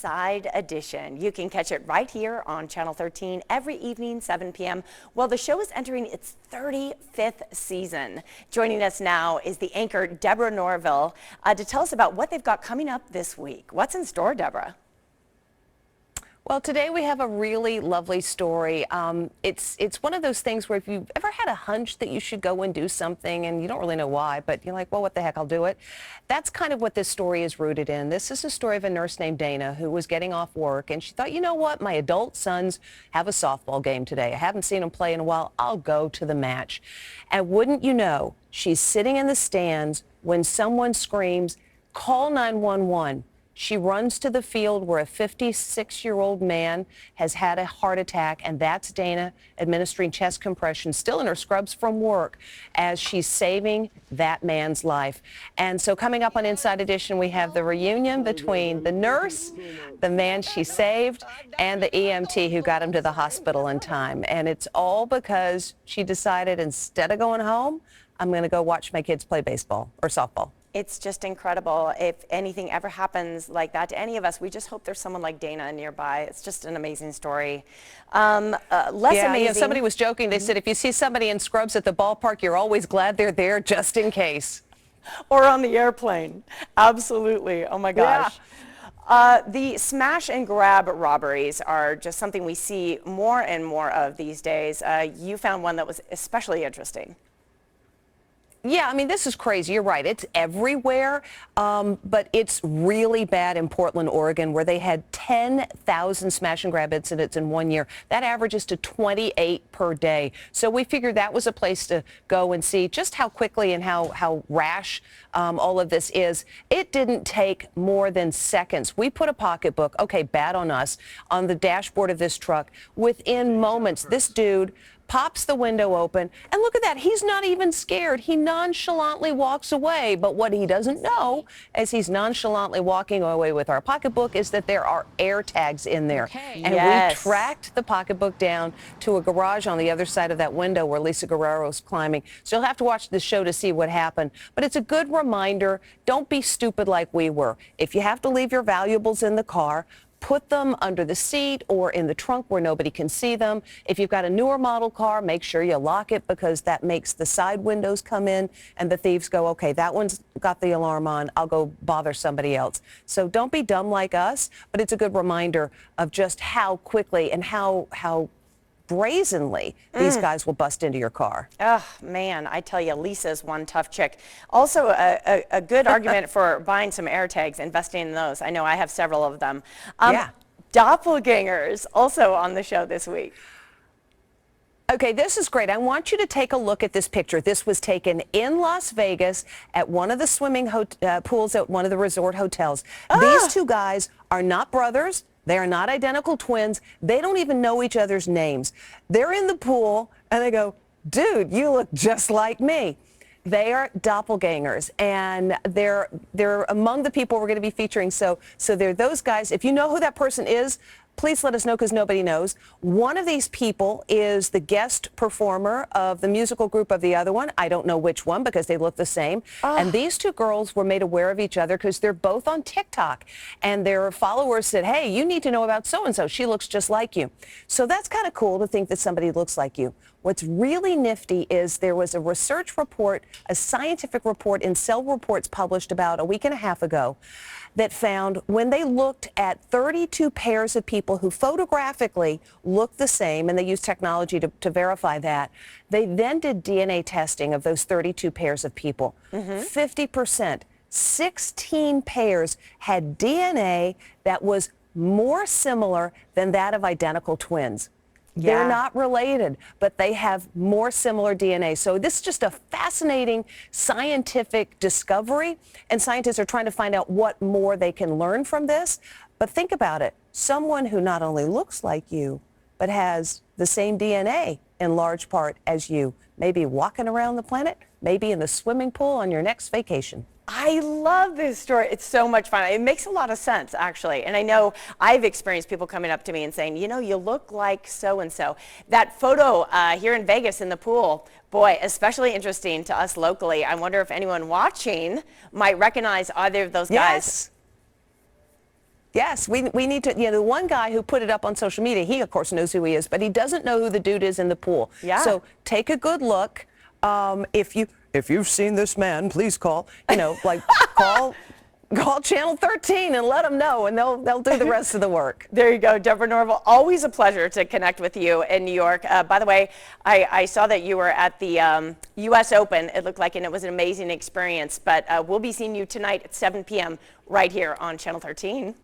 Inside Edition. You can catch it right here on Channel 13 every evening, 7 p.m. Well, the show is entering its 35th season. Joining us now is the anchor, Deborah Norville, to tell us about what they've got coming up this week. What's in store, Deborah? Well, today we have a really lovely story. It's one of those things where if you've ever had a hunch that you should go and do something and you don't really know why, but you're like, well, what the heck, I'll do it. That's kind of what this story is rooted in. This is a story of a nurse named Dana who was getting off work, and she thought, you know what, my adult sons have a softball game today. I haven't seen them play in a while. I'll go to the match. And wouldn't you know, she's sitting in the stands when someone screams, call 911. She runs to the field where a 56-year-old man has had a heart attack, and that's Dana administering chest compression, still in her scrubs from work, as she's saving that man's life. And so coming up on Inside Edition, we have the reunion between the nurse, the man she saved, and the EMT who got him to the hospital in time. And it's all because she decided, instead of going home, I'm going to go watch my kids play baseball or softball. It's just incredible. If anything ever happens like that to any of us, we just hope there's someone like Dana nearby. It's just an amazing story. Less amazing. You know, somebody was joking. They said if you see somebody in scrubs at the ballpark, you're always glad they're there just in case. Or on the airplane. Absolutely. Oh my gosh. Yeah. The smash and grab robberies are just something we see more and more of these days. You found one that was especially interesting. Yeah, I mean, this is crazy. You're right. It's everywhere, but it's really bad in Portland, Oregon, where they had 10,000 smash and grab incidents in 1 year. That averages to 28 per day. So we figured that was a place to go and see just how quickly and how rash all of this is. It didn't take more than seconds. We put a pocketbook, okay, bad on us, on the dashboard of this truck. Within moments, this dude pops the window open, and look at that. He's not even scared. He nonchalantly walks away. But what he doesn't know, as he's nonchalantly walking away with our pocketbook, is that there are air tags in there. Okay. And we tracked the pocketbook down to a garage on the other side of that window where Lisa Guerrero's climbing. So you'll have to watch the show to see what happened. But it's a good reminder, don't be stupid like we were. If you have to leave your valuables in the car, put them under the seat or in the trunk where nobody can see them. If you've got a newer model car, make sure you lock it, because that makes the side windows come in and the thieves go, okay, that one's got the alarm on, I'll go bother somebody else. So don't be dumb like us, but it's a good reminder of just how quickly and how brazenly these guys will bust into your car. Oh, man, I tell you, Lisa's one tough chick. Also, a good argument for buying some air tags, investing in those. I know I have several of them. Yeah. Doppelgangers, also on the show this week. Okay, this is great. I want you to take a look at this picture. This was taken in Las Vegas at one of the swimming pools at one of the resort hotels. These two guys are not brothers. They are not identical twins. They don't even know each other's names. They're in the pool, and they go, dude, you look just like me. They are doppelgangers, and they're among the people we're going to be featuring. So they're those guys. If you know who that person is, please let us know, because nobody knows. One of these people is the guest performer of the musical group of the other one. I don't know which one, because they look the same. And these two girls were made aware of each other because they're both on TikTok. And their followers said, hey, you need to know about so-and-so. She looks just like you. So that's kind of cool to think that somebody looks like you. What's really nifty is there was a research report, a scientific report in Cell Reports published about a week and a half ago, that found when they looked at 32 pairs of people who photographically looked the same, and they used technology to verify that, they then did DNA testing of those 32 pairs of people. 50%, 16 pairs had DNA that was more similar than that of identical twins. Yeah. They're not related, but they have more similar DNA. So this is just a fascinating scientific discovery, and scientists are trying to find out what more they can learn from this. But think about it. Someone who not only looks like you, but has the same DNA in large part as you, maybe walking around the planet, maybe in the swimming pool on your next vacation. I love this story. It's so much fun. It makes a lot of sense, actually. And I know I've experienced people coming up to me and saying, you know, you look like so-and-so. That photo here in Vegas in the pool, boy, especially interesting to us locally. I wonder if anyone watching might recognize either of those guys. Yes, we need to, the one guy who put it up on social media, he of course knows who he is, but he doesn't know who the dude is in the pool. Yeah. So take a good look. If you've seen this man, please call, call Channel 13 and let them know, and they'll do the rest of the work. There you go, Deborah Norville. Always a pleasure to connect with you in New York. By the way, I saw that you were at the U.S. Open. It looked like, and it was an amazing experience. But we'll be seeing you tonight at 7 p.m. right here on Channel 13.